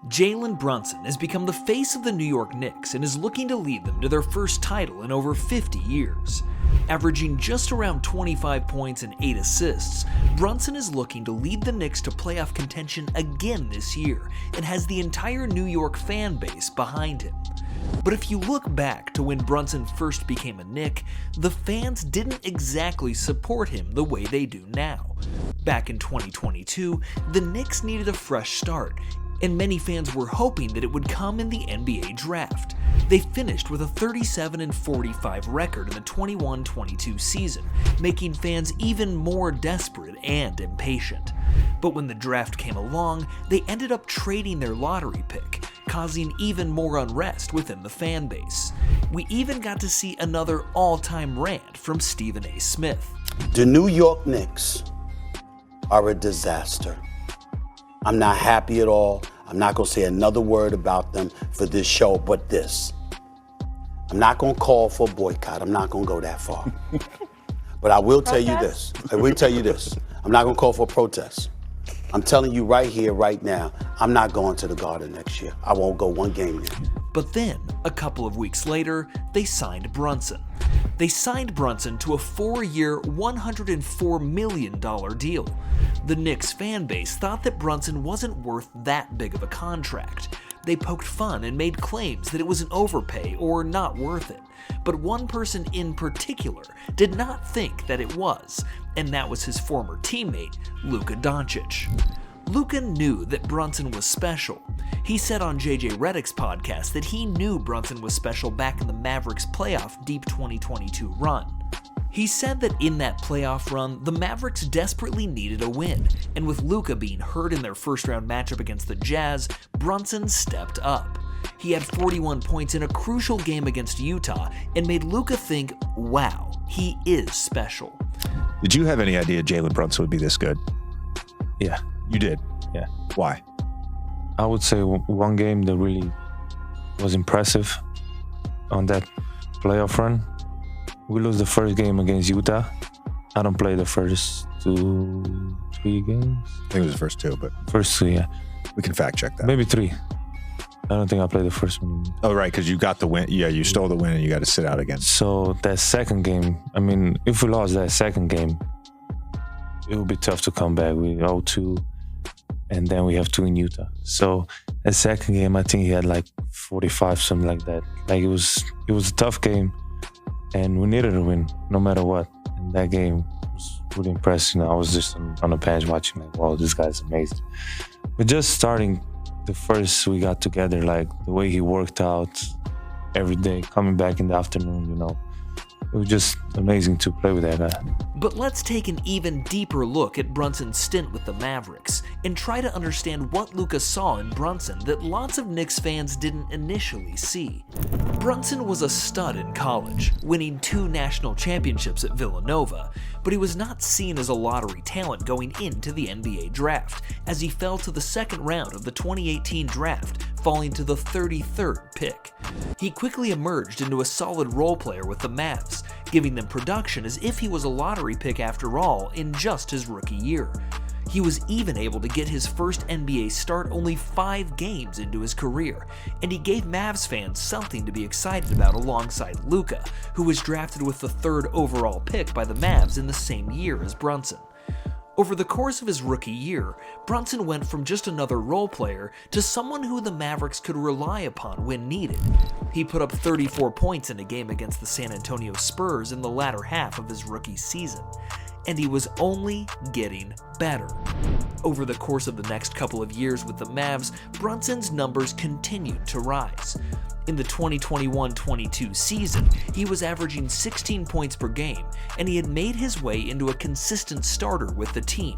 Jalen Brunson has become the face of the New York Knicks and is looking to lead them to their first title in over 50 years. Averaging just around 25 points and 8 assists, Brunson is looking to lead the Knicks to playoff contention again this year and has the entire New York fan base behind him. But if you look back to when Brunson first became a Knick, the fans didn't exactly support him the way they do now. Back in 2022, the Knicks needed a fresh start, and many fans were hoping that it would come in the NBA draft. They finished with a 37-45 record in the 21-22 season, making fans even more desperate and impatient. But when the draft came along, they ended up trading their lottery pick, causing even more unrest within the fan base. We even got to see another all-time rant from Stephen A. Smith. The New York Knicks are a disaster. I'm not happy at all. I'm not going to say another word about them for this show, but this. I'm not going to call for a boycott. I'm not going to go that far. But I will tell you this. I'm not going to call for a protest. I'm telling you right here, right now, I'm not going to the Garden next year. I won't go one game there. But then, a couple of weeks later, they signed Brunson. They signed Brunson to a 4-year, $104 million deal. The Knicks fan base thought that Brunson wasn't worth that big of a contract. They poked fun and made claims that it was an overpay or not worth it. But one person in particular did not think that it was, and that was his former teammate, Luka Doncic. Luka knew that Brunson was special. He said on JJ Redick's podcast that he knew Brunson was special back in the Mavericks' playoff deep 2022 run. He said that in that playoff run, the Mavericks desperately needed a win, and with Luka being hurt in their first-round matchup against the Jazz, Brunson stepped up. He had 41 points in a crucial game against Utah and made Luka think, wow, he is special. Did you have any idea Jalen Brunson would be this good? Yeah. You did? Yeah. Why? I would say one game that really was impressive on that playoff run. We lose the first game against Utah. I don't play the first 3 games. I think it was the first 2, but... First 2, yeah. We can fact check that. Maybe 3. I don't think I played the first one. Oh, right, because you got the win. Yeah, you stole the win and you got to sit out again. So that second game, I mean, if we lost that second game, it would be tough to come back. We 0-2, and then we have 2 in Utah. So that second game, I think he had like 45, something like that. Like it was a tough game, and we needed a win no matter what. And that game was really impressive. I was just on the bench watching, like, wow, this guy's amazing. But just starting the first we got together, like the way he worked out every day, coming back in the afternoon, it was just amazing to play with that guy. But let's take an even deeper look at Brunson's stint with the Mavericks and try to understand what Luka saw in Brunson that lots of Knicks fans didn't initially see. Brunson was a stud in college, winning 2 national championships at Villanova, but he was not seen as a lottery talent going into the NBA draft, as he fell to the second round of the 2018 draft, falling to the 33rd pick. He quickly emerged into a solid role player with the Mavs, giving them production as if he was a lottery pick after all in just his rookie year. He was even able to get his first NBA start only 5 games into his career, and he gave Mavs fans something to be excited about alongside Luka, who was drafted with the 3rd overall pick by the Mavs in the same year as Brunson. Over the course of his rookie year, Brunson went from just another role player to someone who the Mavericks could rely upon when needed. He put up 34 points in a game against the San Antonio Spurs in the latter half of his rookie season, and he was only getting better. Over the course of the next couple of years with the Mavs, Brunson's numbers continued to rise. In the 2021-22 season, he was averaging 16 points per game, and he had made his way into a consistent starter with the team.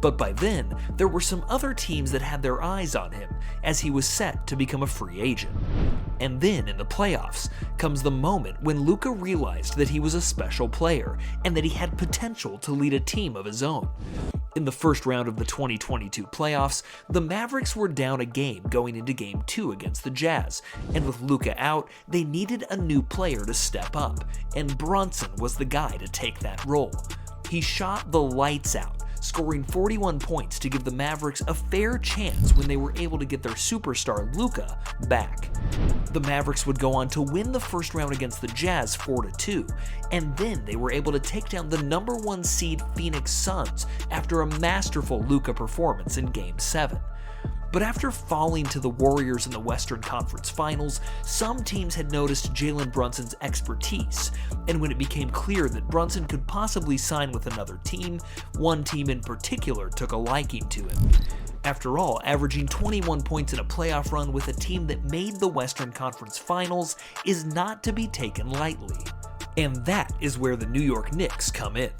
But by then, there were some other teams that had their eyes on him, as he was set to become a free agent. And then in the playoffs comes the moment when Luka realized that he was a special player, and that he had potential to lead a team of his own. In the first round of the 2022 playoffs, the Mavericks were down a game going into Game 2 against the Jazz, and with Luka out, they needed a new player to step up, and Brunson was the guy to take that role. He shot the lights out, scoring 41 points to give the Mavericks a fair chance when they were able to get their superstar Luka back. The Mavericks would go on to win the first round against the Jazz 4-2, and then they were able to take down the number 1 seed Phoenix Suns after a masterful Luka performance in Game 7. But after falling to the Warriors in the Western Conference Finals, some teams had noticed Jalen Brunson's expertise, and when it became clear that Brunson could possibly sign with another team, one team in particular took a liking to him. After all, averaging 21 points in a playoff run with a team that made the Western Conference Finals is not to be taken lightly. And that is where the New York Knicks come in.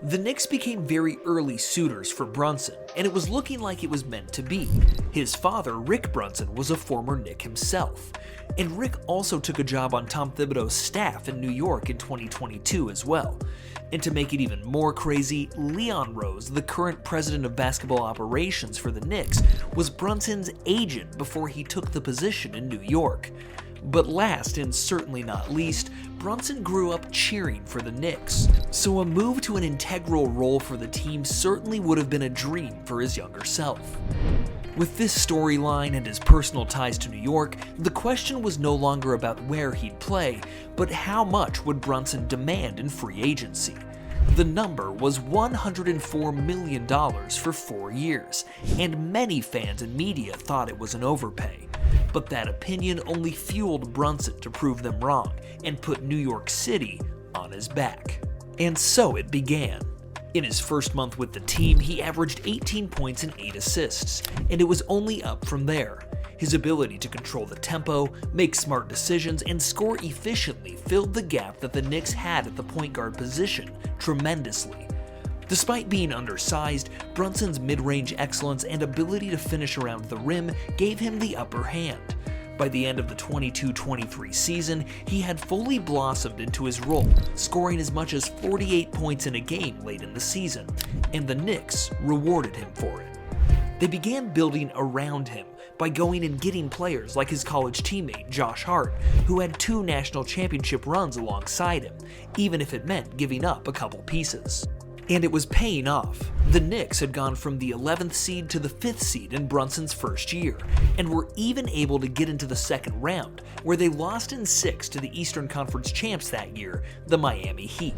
The Knicks became very early suitors for Brunson, and it was looking like it was meant to be. His father, Rick Brunson, was a former Knick himself, and Rick also took a job on Tom Thibodeau's staff in New York in 2022 as well. And to make it even more crazy, Leon Rose, the current president of basketball operations for the Knicks, was Brunson's agent before he took the position in New York. But last, and certainly not least, Brunson grew up cheering for the Knicks, so a move to an integral role for the team certainly would have been a dream for his younger self. With this storyline and his personal ties to New York, the question was no longer about where he'd play, but how much would Brunson demand in free agency. The number was $104 million for 4 years, and many fans and media thought it was an overpay. But that opinion only fueled Brunson to prove them wrong and put New York City on his back. And so it began. In his first month with the team, he averaged 18 points and 8 assists, and it was only up from there. His ability to control the tempo, make smart decisions, and score efficiently filled the gap that the Knicks had at the point guard position tremendously. Despite being undersized, Brunson's mid-range excellence and ability to finish around the rim gave him the upper hand. By the end of the 22-23 season, he had fully blossomed into his role, scoring as much as 48 points in a game late in the season, and the Knicks rewarded him for it. They began building around him by going and getting players like his college teammate Josh Hart, who had 2 national championship runs alongside him, even if it meant giving up a couple pieces. And it was paying off. The Knicks had gone from the 11th seed to the 5th seed in Brunson's first year, and were even able to get into the second round, where they lost in 6 to the Eastern Conference champs that year, the Miami Heat.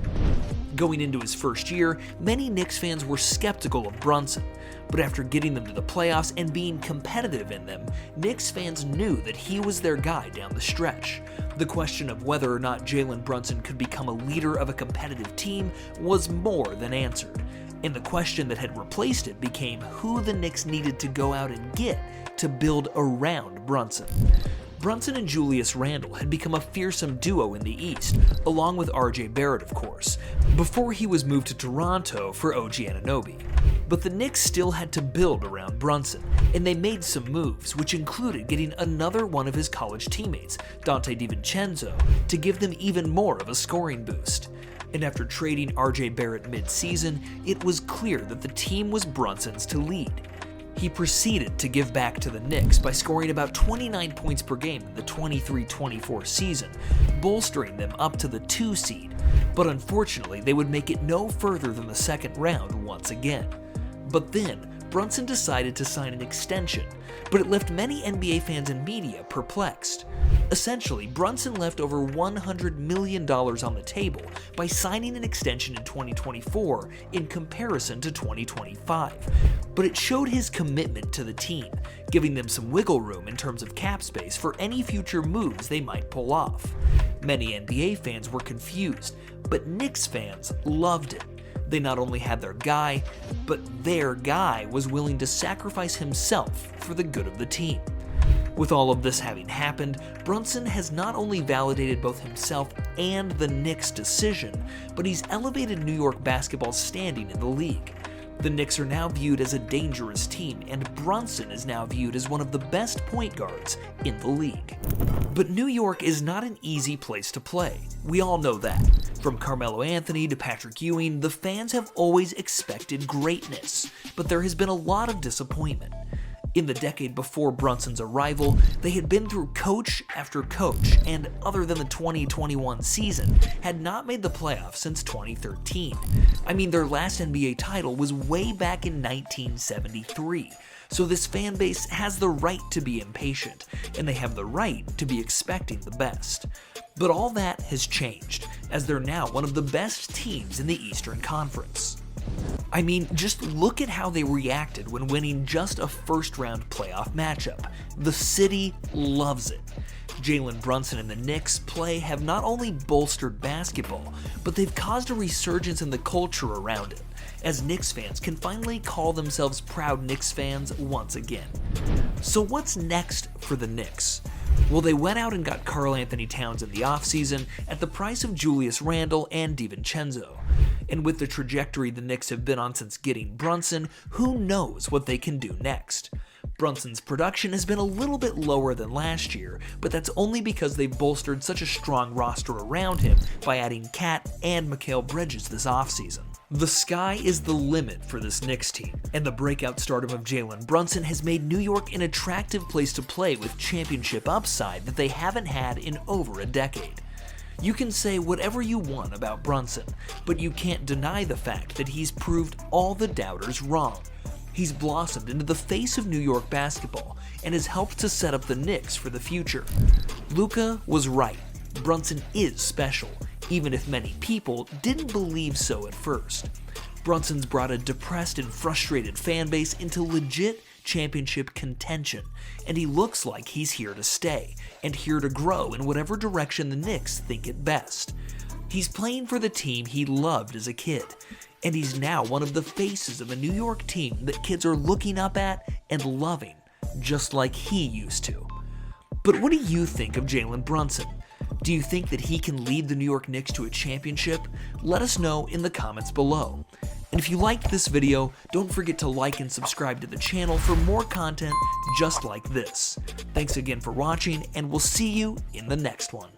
Going into his first year, many Knicks fans were skeptical of Brunson, but after getting them to the playoffs and being competitive in them, Knicks fans knew that he was their guy down the stretch. The question of whether or not Jalen Brunson could become a leader of a competitive team was more than answered, and the question that had replaced it became who the Knicks needed to go out and get to build around Brunson. Brunson and Julius Randle had become a fearsome duo in the East, along with RJ Barrett of course, before he was moved to Toronto for OG Anunoby. But the Knicks still had to build around Brunson, and they made some moves, which included getting another one of his college teammates, Dante DiVincenzo, to give them even more of a scoring boost. And after trading RJ Barrett mid-season, it was clear that the team was Brunson's to lead. He proceeded to give back to the Knicks by scoring about 29 points per game in the 23-24 season, bolstering them up to the 2 seed, but unfortunately they would make it no further than the second round once again. But then, Brunson decided to sign an extension, but it left many NBA fans and media perplexed. Essentially, Brunson left over $100 million on the table by signing an extension in 2024 in comparison to 2025. But it showed his commitment to the team, giving them some wiggle room in terms of cap space for any future moves they might pull off. Many NBA fans were confused, but Knicks fans loved it. They not only had their guy, but their guy was willing to sacrifice himself for the good of the team. With all of this having happened, Brunson has not only validated both himself and the Knicks' decision, but he's elevated New York basketball's standing in the league. The Knicks are now viewed as a dangerous team, and Brunson is now viewed as one of the best point guards in the league. But New York is not an easy place to play. We all know that. From Carmelo Anthony to Patrick Ewing, the fans have always expected greatness, but there has been a lot of disappointment. In the decade before Brunson's arrival, they had been through coach after coach, and other than the 2021 season, had not made the playoffs since 2013. I mean, their last NBA title was way back in 1973. So this fan base has the right to be impatient, and they have the right to be expecting the best. But all that has changed, as they're now one of the best teams in the Eastern Conference. I mean, just look at how they reacted when winning just a first-round playoff matchup. The city loves it. Jalen Brunson and the Knicks' play have not only bolstered basketball, but they've caused a resurgence in the culture around it, as Knicks fans can finally call themselves proud Knicks fans once again. So what's next for the Knicks? Well, they went out and got Karl-Anthony Towns in the offseason at the price of Julius Randle and DiVincenzo. And with the trajectory the Knicks have been on since getting Brunson, who knows what they can do next? Brunson's production has been a little bit lower than last year, but that's only because they've bolstered such a strong roster around him by adding Cat and Mikal Bridges this offseason. The sky is the limit for this Knicks team, and the breakout stardom of Jalen Brunson has made New York an attractive place to play with championship upside that they haven't had in over a decade. You can say whatever you want about Brunson, but you can't deny the fact that he's proved all the doubters wrong. He's blossomed into the face of New York basketball and has helped to set up the Knicks for the future. Luka was right. Brunson is special, even if many people didn't believe so at first. Brunson's brought a depressed and frustrated fan base into legit championship contention, and he looks like he's here to stay, and here to grow in whatever direction the Knicks think it best. He's playing for the team he loved as a kid, and he's now one of the faces of a New York team that kids are looking up at and loving, just like he used to. But what do you think of Jalen Brunson? Do you think that he can lead the New York Knicks to a championship? Let us know in the comments below. And if you liked this video, don't forget to like and subscribe to the channel for more content just like this. Thanks again for watching, and we'll see you in the next one.